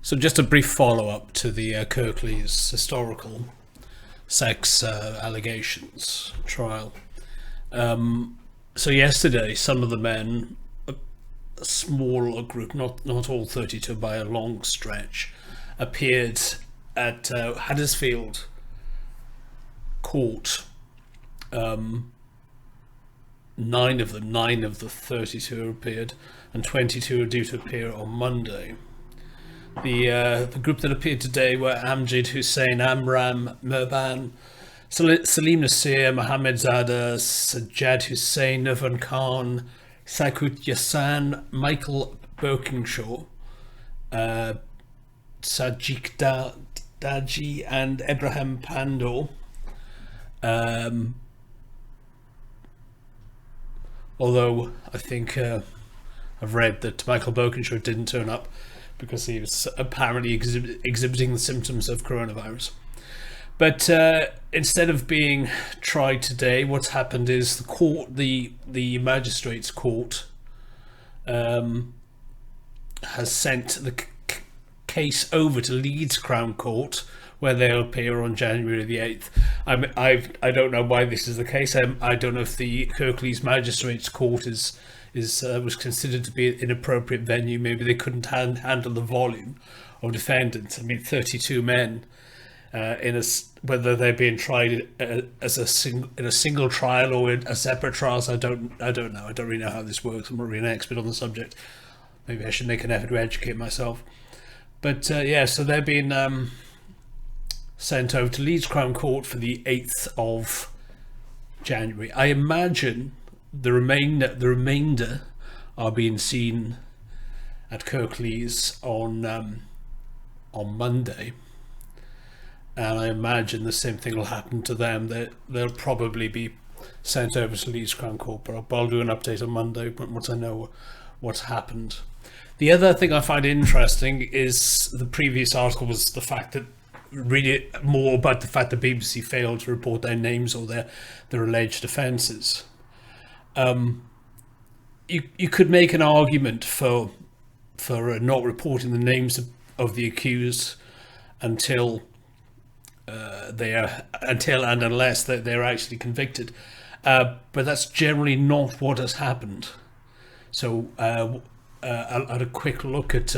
So just a brief follow-up to the Kirklees historical sex allegations trial. So yesterday, some of the men, a smaller group, not all 32 by a long stretch, appeared at Huddersfield court. Nine of the 32 appeared, and 22 are due to appear on Monday. The group that appeared today were Amjad Hussain, Amram Mirban, Salim Nasir, Mohammed Zada, Sajjad Hussain, Nirvan Khan, Sakut Yassan, Michael Birkinshaw, Sajik Daji, and Ibrahim Pandor. Although I think I've read that Michael Birkinshaw didn't turn up because he was apparently exhibiting the symptoms of coronavirus. But instead of being tried today, what's happened is the magistrates' court has sent the case over to Leeds Crown Court, where they'll appear on January the 8th. I don't know why this is the case. I don't know if the Kirklees Magistrates Court was considered to be an inappropriate venue. Maybe they couldn't handle the volume of defendants. I mean, 32 men whether they're being tried in a single trial or in a separate trials. I don't know. I don't really know how this works. I'm not really an expert on the subject. Maybe I should make an effort to educate myself. But so they're being sent over to Leeds Crown Court for the 8th of January. I imagine the remainder are being seen at Kirklees on Monday, and I imagine the same thing will happen to them. They'll probably be sent over to Leeds Crown Court, but I'll do an update on Monday once I know what's happened. The other thing I find interesting is the previous article was the fact that really more about the fact that BBC failed to report their names or their alleged offences. You could make an argument for not reporting the names of the accused until unless they're actually convicted, but that's generally not what has happened. So I had a quick look at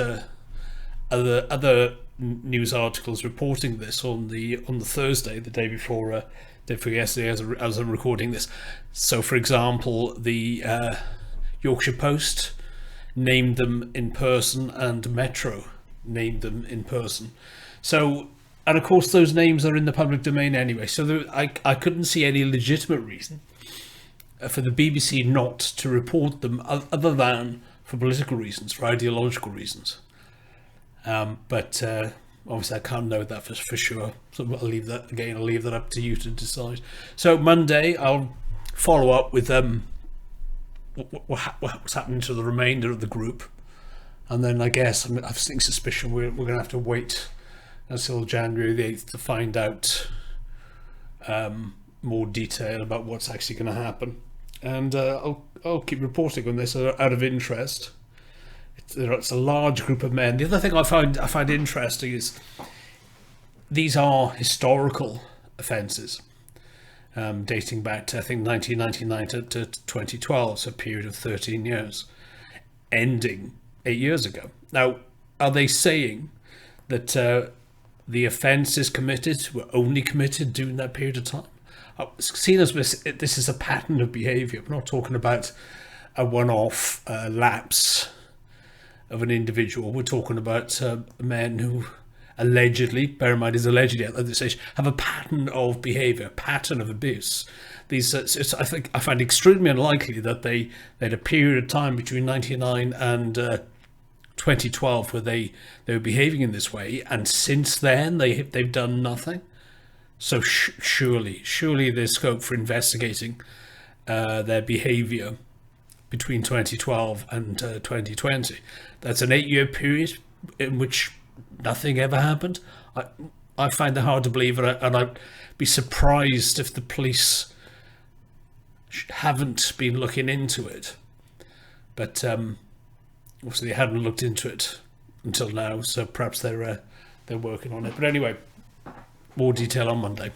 other news articles reporting this on the Thursday, the day before yesterday, as I'm recording this. So, for example, the Yorkshire Post named them in person, and Metro named them in person. So, and of course, those names are in the public domain anyway. So I couldn't see any legitimate reason for the BBC not to report them, other than for political reasons, for ideological reasons. But obviously I can't know that for sure. So I'll leave that up to you to decide. So Monday I'll follow up with what's happening to the remainder of the group, and then I guess I've suspicion we're going to have to wait until January the 8th to find out more detail about what's actually going to happen. And I'll keep reporting on this out of interest. It's a large group of men. The other thing I find interesting is these are historical offences, dating back to I think 1999 to 2012, so a period of 13 years, ending 8 years ago. Now, are they saying that the offences committed were only committed during that period of time? Seen as this is a pattern of behaviour. We're not talking about a one-off lapse of an individual. We're talking about men who allegedly, bear in mind is allegedly at this stage, have a pattern of behaviour, a pattern of abuse. These, I find extremely unlikely that they had a period of time between 1999 and 2012 where they were behaving in this way, and since then they've done nothing. So surely there's scope for investigating their behaviour between 2012 and 2020. That's an 8-year period in which nothing ever happened. I find that hard to believe, and I'd be surprised if the police haven't been looking into it. But obviously they hadn't looked into it until now. So perhaps they're working on it. But anyway, more detail on Monday.